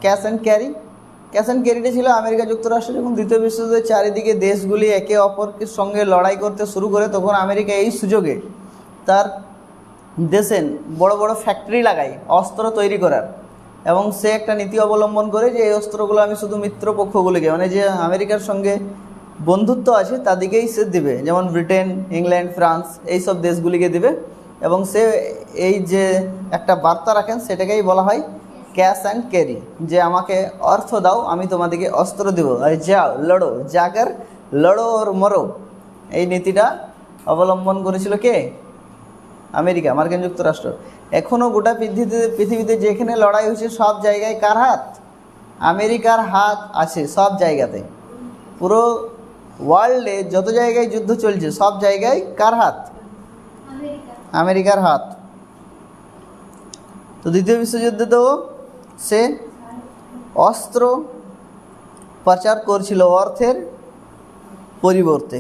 Cash and carry. Cash and ক্যারিটা ছিল America যুক্তরাষ্ট্র যখন দ্বিতীয় বিশ্বযুদ্ধের চারিদিকে দেশগুলি একে অপরের সঙ্গে লড়াই করতে শুরু করে, তখন আমেরিকা এই সুযোগে তার দেশে বড় বড় ফ্যাক্টরি লাগায় অস্ত্র তৈরি করার, এবং সে একটা নীতি অবলম্বন করে যে এই অস্ত্রগুলো আমি শুধু মিত্রপক্ষগুলিকে, মানে যে আমেরিকার সঙ্গে বন্ধুত্ব আছে তাদেরকেই সে দিবে, যেমন ব্রিটেন, ইংল্যান্ড, ফ্রান্স এইসব দেশগুলিকে দিবে। এবং সে এই যে একটা বার্তা রাখেন সেটাকেই বলা হয় ক্যাশ অ্যান্ড ক্যারি, যে আমাকে অর্থ দাও আমি তোমাদেরকে অস্ত্র দেবো, আর যাও লড়ো, জাগার লড়ো ওর মরো। এই নীতিটা অবলম্বন করেছিল কে? আমেরিকা, মার্কিন যুক্তরাষ্ট্র। এখনও গোটা পৃথিবীতে যেখানে লড়াই হচ্ছে সব জায়গায় কার হাত? আমেরিকার হাত আছে সব জায়গাতে। পুরো ওয়ার্ল্ডে যত জায়গায় যুদ্ধ চলছে সব জায়গায় কার হাত? আমেরিকার হাত। তো দ্বিতীয় বিশ্বযুদ্ধে তো সে অস্ত্র পাচার করছিল অর্থের পরিবর্তে।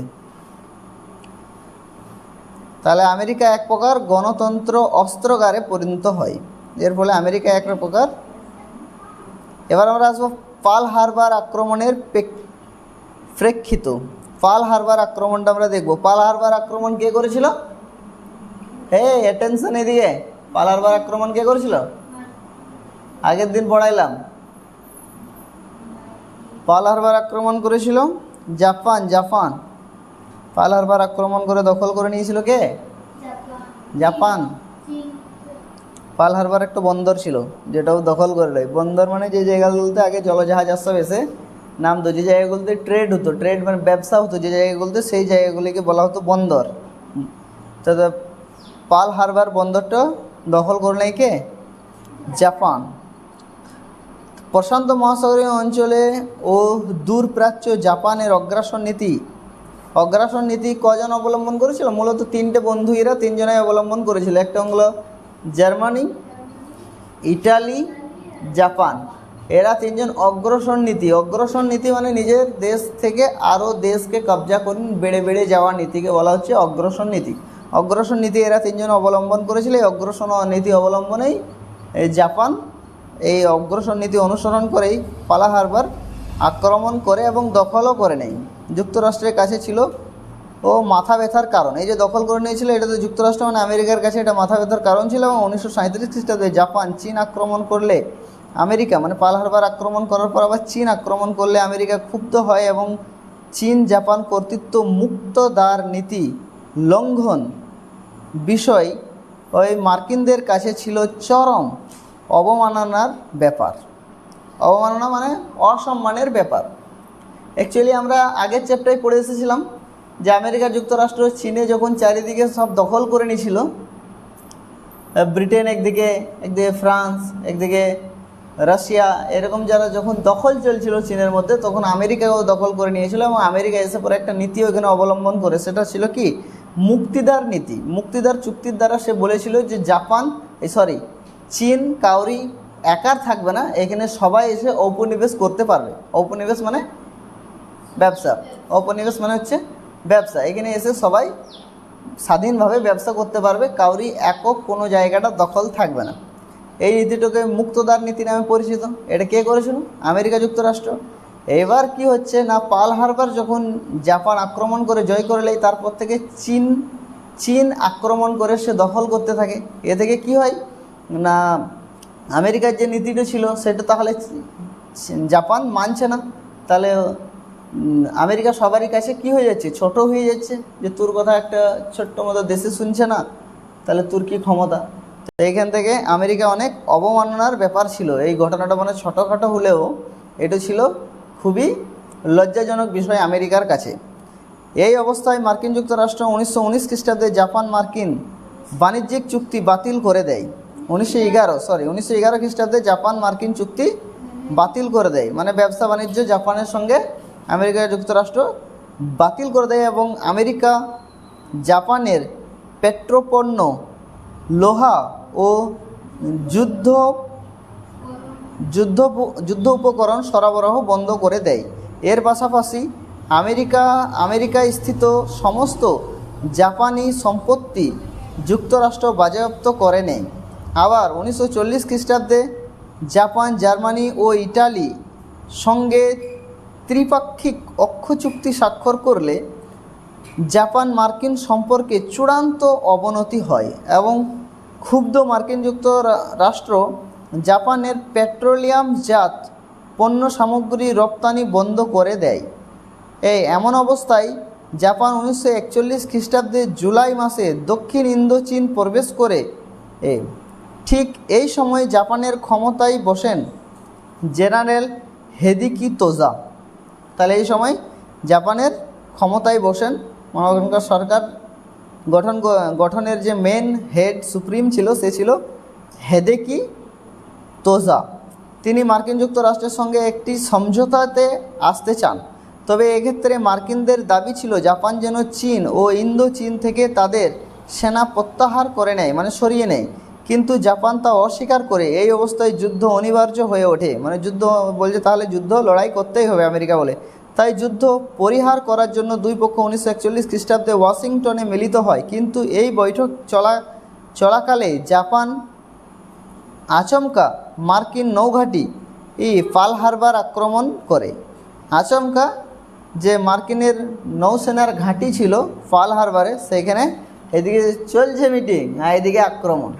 তাহলে আমেরিকা এক প্রকার গণতন্ত্র অস্ত্রাগারে পরিণত হয়, এর ফলে আমেরিকা এক প্রকার। এবার আমরা আসবো পার্ল হারবার আক্রমণের প্রেক্ষিত। পার্ল হারবার আক্রমণটা আমরা দেখব। পার্ল হারবার আক্রমণ কে করেছিল? অ্যাটেনশন এদিকে। পার্ল হারবার আক্রমণ কে করেছিল? আগের দিন পড়াইলাম। পার্ল হারবার আক্রমণ করেছিল জাপান। পার্ল হারবার আক্রমণ করে দখল করে নিয়েছিল কে? জাপান। পার্ল হারবার একটা বন্দর ছিল যেটাও দখল করে নেয়। বন্দর মানে যে জায়গাগুলোতে আগে জলজাহাজ সব এসে নামতো, যে জায়গাগুলোতে ট্রেড হতো, ট্রেড মানে ব্যবসা হতো যে জায়গাগুলোতে, সেই জায়গাগুলিকে বলা হতো বন্দর। তো পার্ল হারবার বন্দরটা দখল করে নেয় কে? জাপান। প্রশান্ত মহাসাগরীয় অঞ্চলে ও দূরপ্রাচ্য জাপানের অগ্রাসন নীতি কজন অবলম্বন করেছিল? মূলত তিনটে বন্ধু, এরা তিনজনাই অবলম্বন করেছিল। একটা হলো জার্মানি, ইটালি, জাপান। এরা তিনজন অগ্রসর নীতি মানে নিজের দেশ থেকে আরও দেশকে কবজা করে বেড়ে বেড়ে যাওয়া নীতিকে বলা হচ্ছে অগ্রসর নীতি এরা তিনজন অবলম্বন করেছিল। এই অগ্রসর নীতি অবলম্বনেই এই জাপান এই অগ্রসর নীতি অনুসরণ করেই পার্ল হারবার আক্রমণ করে এবং দখলও করে নেয়। যুক্তরাষ্ট্রের কাছে ছিল ও মাথা ব্যথার কারণ। এই যে দখল করে নিয়েছিল এটা তো যুক্তরাষ্ট্র মানে আমেরিকার কাছে এটা মাথা ব্যথার কারণ ছিল। এবং 1937 খ্রিস্টাব্দে জাপান চীন আক্রমণ করলে আমেরিকা, মানে পার্ল হারবার আক্রমণ করার পর আবার চীন আক্রমণ করলে আমেরিকা ক্ষুব্ধ হয় এবং চীন জাপান কর্তৃত্ব মুক্ত দ্বার নীতি লঙ্ঘন বিষয় ওই মার্কিনদের কাছে ছিল চরম অবমাননার ব্যাপার। অবমাননা মানে অসম্মানের ব্যাপার। অ্যাকচুয়ালি আমরা আগের চ্যাপ্টারে পড়ে এসেছিলাম যে আমেরিকা যুক্তরাষ্ট্র চীনে যখন চারিদিকে সব দখল করে নিয়েছিল, ব্রিটেন একদিকে ফ্রান্স, একদিকে রাশিয়া, এরকম যারা যখন দখল চলছিল চীনের মধ্যে, তখন আমেরিকাও দখল করে নিয়েছিল। এবং আমেরিকা এসে পরে একটা নীতি ওইখানে অবলম্বন করে, সেটা ছিল কি? মুক্তিদার নীতি। মুক্তিদার চুক্তির দ্বারা সে বলেছিল যে চীন কাউরি একার থাকবে না, এখানে সবাই এসে ঔপনিবেশ করতে পারবে। ঔপনিবেশ মানে ব্যবসা, ঔপনিবেশ মানে হচ্ছে ব্যবসা। এখানে এসে সবাই স্বাধীনভাবে ব্যবসা করতে পারবে, কাউরি একক কোনো জায়গাটা দখল থাকবে না। এই নীতিটাকে মুক্তদার নীতি নামে পরিচিত। এটা কে করেছিল? আমেরিকা যুক্তরাষ্ট্র। এবার কি হচ্ছে না, পার্ল হারবার যখন জাপান আক্রমণ করে জয় করে নেয়, তারপর থেকে চীন আক্রমণ করে সে দখল করতে থাকে। এ থেকে কি হয় না, আমেরিকার যে নীতিটা ছিল সেটা তাহলে জাপান মানছে না। তাহলে আমেরিকা সবারই কাছে কি হয়ে যাচ্ছে? ছোট হয়ে যাচ্ছে, যে তোর কথা একটা ছোট্ট মতো দেশে শুনছে না, তাহলে তোর কি ক্ষমতা। তো এইখান থেকে আমেরিকা অনেক অবমাননার ব্যাপার ছিল। এই ঘটনাটা মানে ছোটোখাটো হলেও এটা ছিল খুবই লজ্জাজনক বিষয় আমেরিকার কাছে। এই অবস্থায় মার্কিন যুক্তরাষ্ট্র 1919 খ্রিস্টাব্দে জাপান মার্কিন বাণিজ্যিক চুক্তি বাতিল করে দেয়। 1911 খ্রিস্টাব্দে জাপান মার্কিন চুক্তি বাতিল করে দেয়, মানে ব্যবসা বাণিজ্য জাপানের সঙ্গে আমেরিকা যুক্তরাষ্ট্র বাতিল করে দেয়। এবং আমেরিকা জাপানের পেট্রোপণ্য, লোহা ও যুদ্ধ উপকরণ সরবরাহ বন্ধ করে দেয়। এর পাশাপাশি আমেরিকায় স্থিত সমস্ত জাপানি সম্পত্তি যুক্তরাষ্ট্র বাজেয়াপ্ত করে নেয়। আবার 1940 খ্রিস্টাব্দে জাপান, জার্মানি ও ইটালি সঙ্গে ত্রিপাক্ষিক অক্ষ চুক্তি স্বাক্ষর করলে জাপান মার্কিন সম্পর্কে চূড়ান্ত অবনতি হয় এবং ক্ষুব্ধ মার্কিন যুক্তরাষ্ট্র জাপানের পেট্রোলিয়ামজাত পণ্য সামগ্রী রপ্তানি বন্ধ করে দেয়। এমন অবস্থায় জাপান 1941 খ্রিস্টাব্দে জুলাই মাসে দক্ষিণ ইন্দো চীন প্রবেশ করে। ঠিক এই সময় জাপানের ক্ষমতায় বসেন জেনারেল হিদেকি তোজা। তাহলে এই সময় জাপানের ক্ষমতায় বসেন, ওখানকার সরকার গঠনের যে মেন হেড সুপ্রিম ছিল সে ছিল হিদেকি তোজা। তিনি মার্কিন যুক্তরাষ্ট্রের সঙ্গে একটি সমঝোতাতে আসতে চান, তবে এক্ষেত্রে মার্কিনদের দাবি ছিল জাপান যেন চীন ও ইন্দো চীন থেকে তাদের সেনা প্রত্যাহার করে নেয়, মানে সরিয়ে নেয়, কিন্তু জাপান তা অস্বীকার করে। এই অবস্থায় যুদ্ধ অনিবার্য হয়ে ওঠে, মানে যুদ্ধ বলছে তাহলে যুদ্ধ লড়াই করতেই হবে আমেরিকা বলে। তাই যুদ্ধ পরিহার করার জন্য দুই পক্ষ 1941 খ্রিস্টাব্দে ওয়াশিংটনে মিলিত হয়, কিন্তু এই বৈঠক চলাকালে জাপান আচমকা মার্কিন নৌঘাঁটি পার্ল হারবার আক্রমণ করে। আচমকা যে মার্কিনের নৌসেনার ঘাঁটি ছিল পার্ল হারবারে, সেখানে এদিকে চলছে মিটিং আর এদিকে আক্রমণ।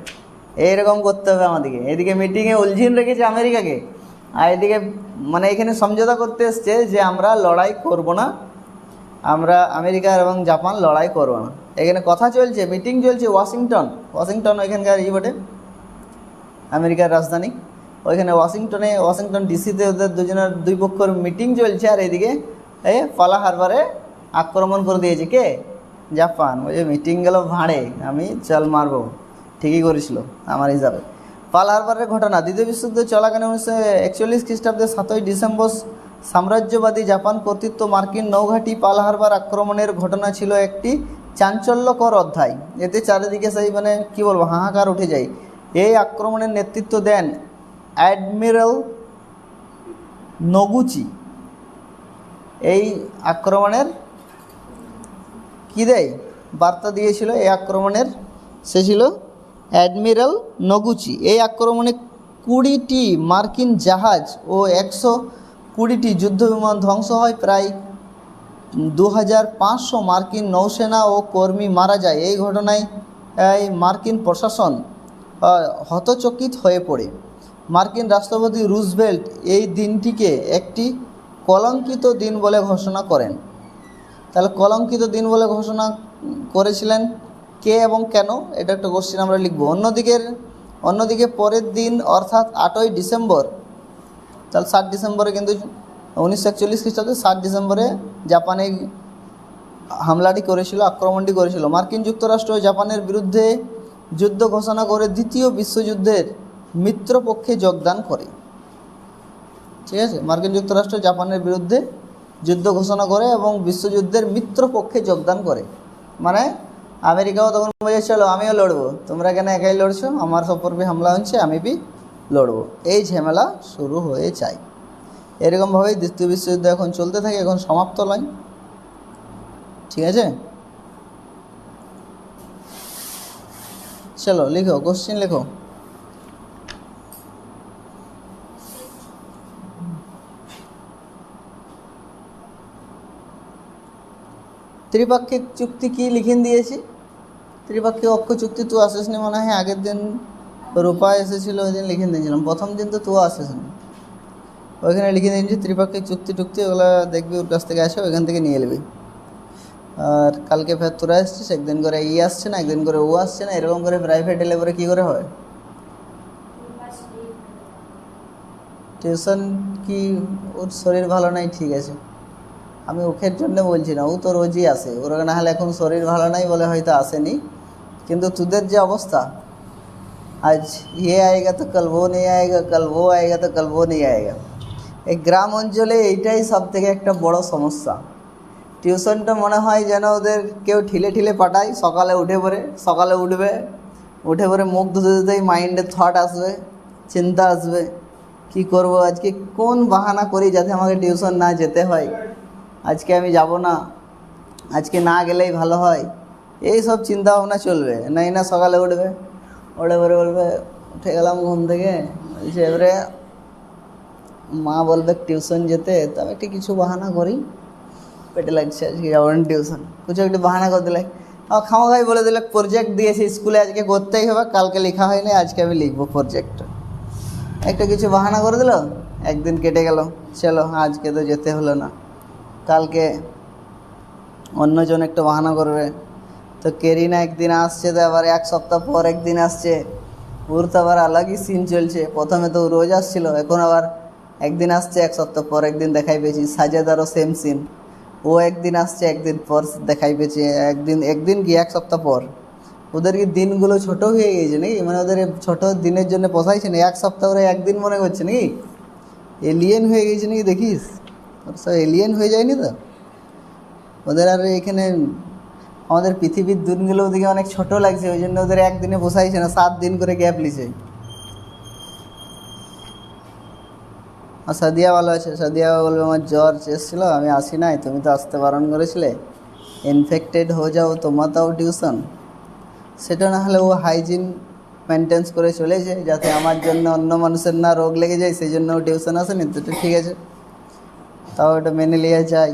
এইরকম করতে হবে আমাদেরকে। এদিকে মিটিংয়ে উলঝিন রেখেছে আমেরিকাকে, আর এদিকে মানে এখানে সমঝোতা করতে এসছে যে আমরা লড়াই করব না, আমরা আমেরিকা এবং জাপান লড়াই করব না। এখানে কথা চলছে, মিটিং চলছে ওয়াশিংটন এখানকার বটে, আমেরিকার রাজধানী। ওইখানে ওয়াশিংটন ডিসিতে ওদের দুই পক্ষের মিটিং চলছে, আর এদিকে পার্ল হারবারে আক্রমণ করে দিয়েছে কে? জাপান। ওই যে মিটিং গেল ভাঁড়ে, আমি চল মারবো, ঠিকই করেছিল আমার হিসাবে। পার্ল হারবারের ঘটনা দ্বিতীয় বিশ্বযুদ্ধ চলাকালীন 1941 খ্রিস্টাব্দে 7ই ডিসেম্বর সাম্রাজ্যবাদী জাপান কর্তৃত্ব মার্কিন নৌঘাঁটি পার্ল হারবার আক্রমণের ঘটনা ছিল একটি চাঞ্চল্যকর অধ্যায়। এতে চারিদিকে সেই মানে কী বলবো, হাহাকার উঠে যায়। এই আক্রমণের নেতৃত্ব দেন অ্যাডমিরাল নগুচি। এই আক্রমণের কী দেয়, বার্তা দিয়েছিল এই আক্রমণের, সে ছিল অ্যাডমিরাল নগুচি। এই আক্রমণে 20টি মার্কিন জাহাজ ও 120টি যুদ্ধবিমান ধ্বংস হয়, প্রায় 2500 মার্কিন নৌসেনা ও কর্মী মারা যায়। এই ঘটনায় মার্কিন প্রশাসন হতচকিত হয়ে পড়ে। মার্কিন রাষ্ট্রপতি রুজভেল্ট এই দিনটিকে একটি কলঙ্কিত দিন বলে ঘোষণা করেন। তাহলে কলঙ্কিত দিন বলে ঘোষণা করেছিলেন কে এবং কেন, এটা একটা কোশ্চেন আমরা লিখব। অন্যদিকে পরের দিন অর্থাৎ 8ই ডিসেম্বর, তাহলে 7 ডিসেম্বরে কিন্তু 1941 খ্রিস্টাব্দে 7 ডিসেম্বরে জাপানে হামলাটি করেছিল, আক্রমণটি করেছিল। মার্কিন যুক্তরাষ্ট্র জাপানের বিরুদ্ধে যুদ্ধ ঘোষণা করে দ্বিতীয় বিশ্বযুদ্ধের মিত্রপক্ষে যোগদান করে। ঠিক আছে, মার্কিন যুক্তরাষ্ট্র জাপানের বিরুদ্ধে যুদ্ধ ঘোষণা করে এবং বিশ্বযুদ্ধের মিত্রপক্ষে যোগদান করে। মানে আমেরিকাও তখন বলে চলো আমিও লড়বো, তোমরা কেন একাই লড়ছো, আমার সপর্বে হামলা হচ্ছে, আমি भी লড়বো। এই ঝামেলা শুরু হয়ে যায়। এরকমভাবেই দ্বিতীয় বিশ্বযুদ্ধ এখন চলতে থাকে, এখন সমাপ্ত নয়। ঠিক আছে, চলো লিখো, কোশ্চেন লিখো। ত্রিপাক্ষিক চুক্তি কি লিখে দিয়েছি, ত্রিপাক্ষিক অক্ষ চুক্তি তুই আসিস নি মনে হয়, আগের দিন রূপা এসেছিলো, ওই দিন লিখে দিয়েছিলাম। প্রথম দিন তো তুই আসিস নি, ওইখানে লিখে দিয়েছি ত্রিপাক্ষিক চুক্তি ওগুলো দেখবি, ওর কাছ থেকে আসে, ওইখান থেকে নিয়ে নেবি। আর কালকে ফের তোরা আসছিস, একদিন করে আসছে না, একদিন করে ও আসছে না, এরকম করে প্রাইভেট এলে পরে কী করে হয়? টিউশন কি ওর শরীর ভালো নাই, ঠিক আছে, আমি ওখের জন্য বলছি না, ও তো রোজই আসে, ওর না হলে এখন শরীর ভালো নাই বলে হয়তো আসেনি। কিন্তু তোদের যে অবস্থা, আজ ইয়ে আয়েগা তো কাল वो नहीं आएगा, कल वो आएगा तो कल वो नहीं आएगा। এই গ্রাম অঞ্চলে এইটাই সব থেকে একটা বড় সমস্যা। টিউশনটা মনে হয় যেন ওদের কেউ ঠিলে পাঠায়, সকালে উঠে পরে মুখ ধুতেই মাইন্ডে থট আসবে, চিন্তা আসবে, কি করব আজকে, কোন বাহানা করি যাতে আমাকে টিউশন না যেতে হয়, আজকে আমি যাব না, আজকে না গেলেই ভালো হয়, এই সব চিন্তা ভাবনা চলবে। না সকালে উঠে পরে বলবে উঠে গেলাম ঘুম থেকে, বলছে এবারে মা বলবে টিউশন যেতে, তো আমি একটু কিছু বাহানা করি, পেটে লাগছে আজকে যাবো না টিউশন, কিছু একটু বাহানা করে দিলে খামাখাই বলে দিলে প্রজেক্ট দিয়েছে স্কুলে আজকে করতেই হবে, কালকে লেখা হয়নি, আজকে আমি লিখবো প্রজেক্টটা। একটা কিছু বাহানা করে দিল, একদিন কেটে গেল, চলো আজকে তো যেতে হলো না, কালকে অন্যজন একটা বাহানা করবে। তো কেরিনা একদিন আসছে, তো আবার এক সপ্তাহ পর একদিন আসছে, ওর তো আবার আলাদই সিন চলছে। প্রথমে তো ও রোজ আসছিল, এখন আবার একদিন আসছে, এক সপ্তাহ পর একদিন দেখাই পেয়েছি। সাজেদারও সেম সিন, ও একদিন আসছে একদিন পর দেখাই পেয়েছি, একদিন কি এক সপ্তাহ পর। ওদের কি দিনগুলো ছোট হয়ে গেছে নাকি, মানে ওদের ছোট দিনের জন্য পোষাইছে না, এক সপ্তাহ ওরা একদিন মনে করছে নাকি, এলিয়েন হয়ে গেছে নাকি দেখিস, ওর সব এলিয়েন হয়ে যায়নি তো ওদের। আর এখানে আমাদের পৃথিবীর দিনগুলো ওদিকে অনেক ছোট লাগছে, ওই জন্য ওদের একদিনে পোষাইছে না, 7 দিন করে গ্যাপ লিছে। আর সাদিয়া ভালো আছে, সাদিয়া বলবে আমার জ্বর এসেছিল, আমি আসি নাই, তুমি তো আসতে বারণ করেছিলে, ইনফেক্টেড হয়ে যাও তোমার তাও টিউশন। সেটা না হলে ও হাইজিন মেনটেন্স করে চলেছে, যাতে আমার জন্য অন্য মানুষের না রোগ লেগে যায়, সেই জন্য ও টিউশন আসেনি, তো ঠিক আছে, তাও এটা মেনে নেওয়া যায়।